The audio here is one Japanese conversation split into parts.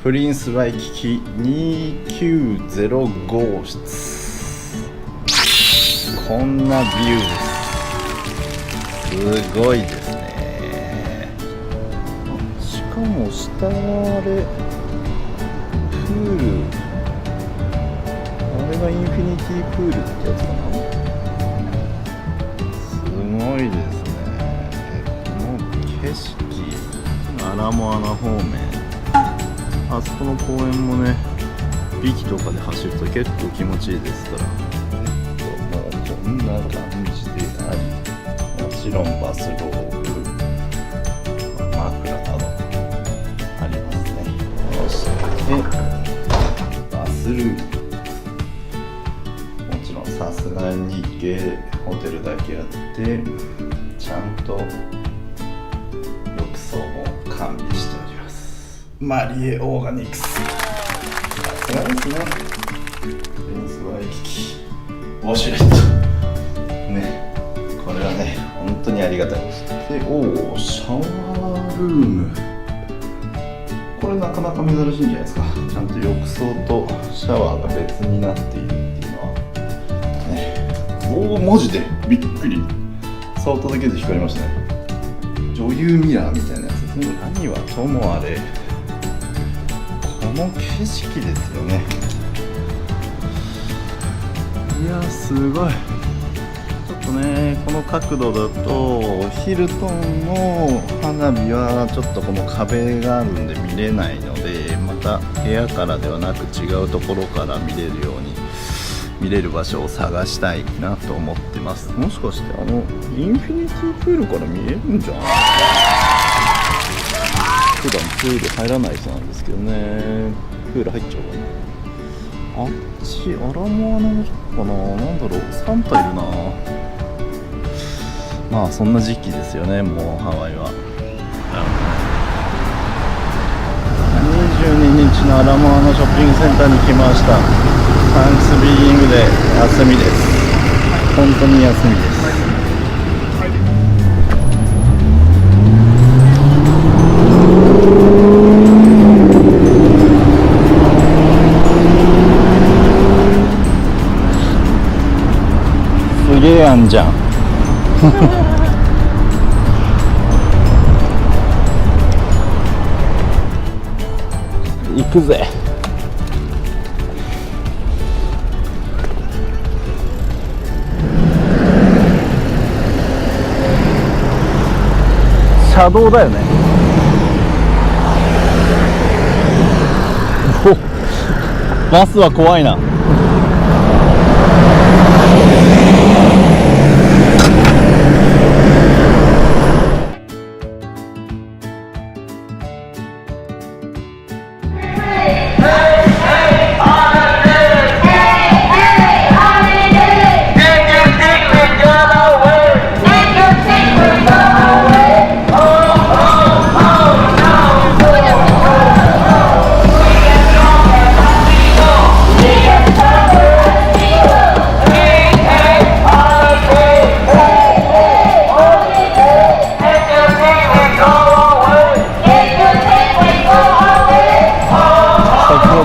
プリンスワイキキ2905室。こんなビューです。すごいですね。しかも下あれプール、あれがインフィニティプールってやつかな。すごいですね。この景色、アラモアナ方面、あそこの公園もね、ビキとかで走ると結構気持ちいいですから、もうこんな感じであり、もちろんバスローブ、枕などありますね。そしてバスルーム、もちろんさすがに日系ホテルだけあってちゃんと浴槽も完備しております。マリエオーガニクス、さすがですね。プリンスワイキキウォシュレットね、これはね本当にありがたいです。で、シャワールーム、これなかなか珍しいんじゃないですか。ちゃんと浴槽とシャワーが別になっているっていうのはね。マジでびっくり、触っただけで光りましたね。女優ミラーみたいなやつですね。何はともあれ、この景色ですよね。いやすごい。ちょっとね、この角度だとヒルトンの花火はちょっとこの壁があるんで見れないので、また部屋からではなく違うところから見れるように、見れる場所を探したいなと思ってます。もしかしてインフィニティプールから見えるんじゃない？普段プール入らない人なんですけどね。プール入っちゃおうかな。あっちアラモアナのとこかな、なんだろう、サンタいるな。まあそんな時期ですよね、もうハワイは。22日のアラモアナショッピングセンターに来ました。サンクスギビングで休みです。本当に休みです。すげえあんじゃん行くぜ。車道だよね。バスは怖いな。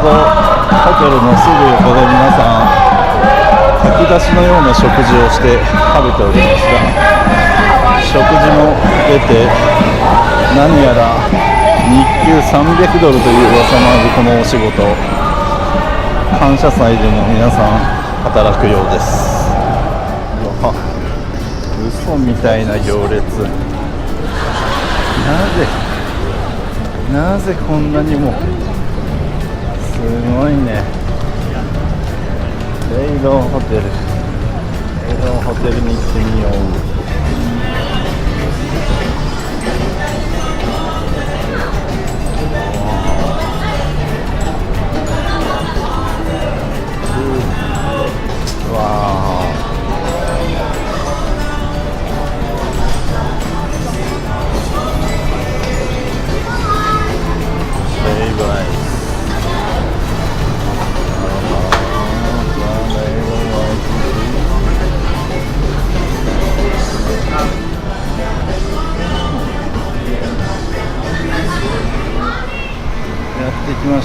ホテルのすぐ横で皆さん炊き出しのような食事をして食べておりますが、食事も出て何やら日給300ドルという噂のあるこのお仕事、感謝祭でも皆さん働くようです。うわ、嘘みたいな行列。なぜこんなにも。すごいね。レイロンホテルに行ってみよう。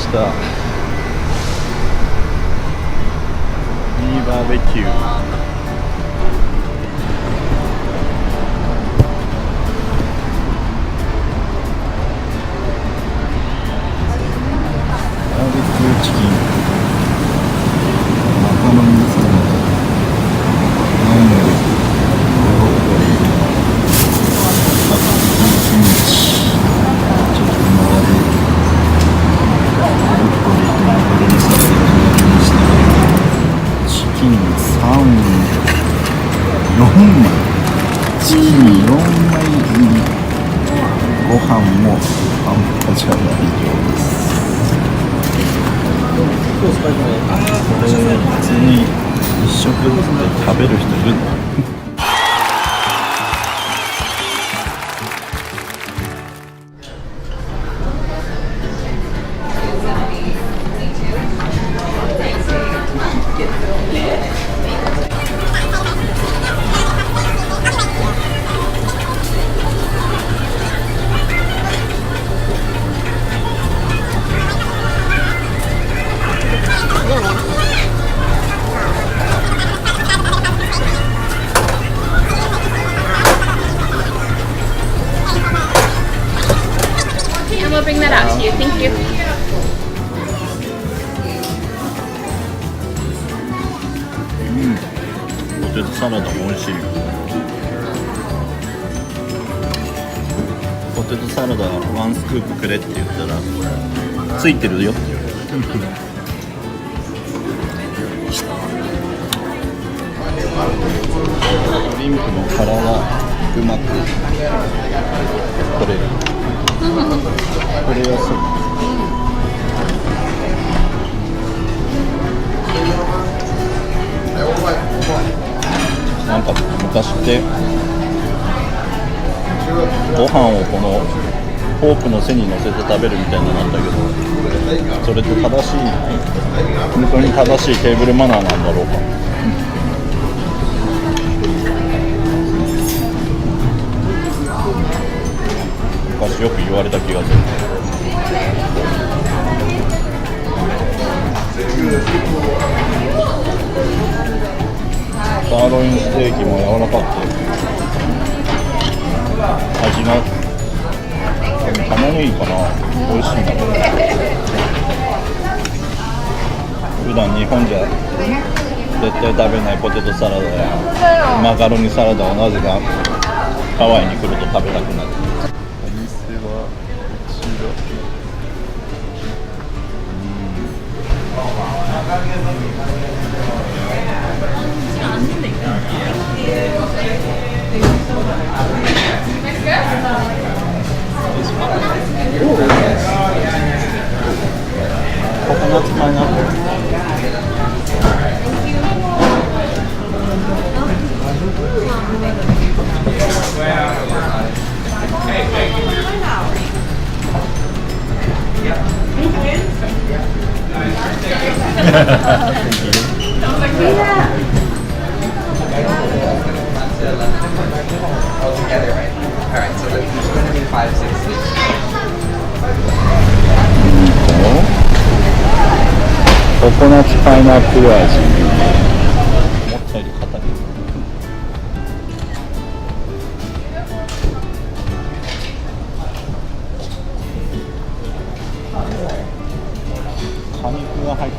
した。いいバーベキュー。チキン、マカロニサラダ、ナムル、ブロッコリー、あとキムチ、ちょっと並べる。ブロッコリーとマカロニサラダを並べにしたら、チキン3、4枚、チキン4枚入り、ご飯も半端じゃない量です。これ普通に一食で食べる人いるの？We'll bring that out to you. Thank you. ポテトサラダも美味しい。ポテトサラダワンスクープくれって言ったらついてるよって言われる。シュリンプの殻がうまく取れる。これはそう。なんか昔ってご飯をこのフォークの背に乗せて食べるみたいなのなんだけど、それって正しい、本当に正しいテーブルマナーなんだろうか。昔よく言われた気がする。サーロインステーキも柔らかくて味が玉ねぎかな、美味しいんだけど、普段日本じゃ絶対食べないポテトサラダやマカロニサラダをなぜかハワイに来ると食べたくなる。お店はこちら。ココナッツパイナップル。ココナッツパイナップル味。思ったより硬い。果肉が入ってる。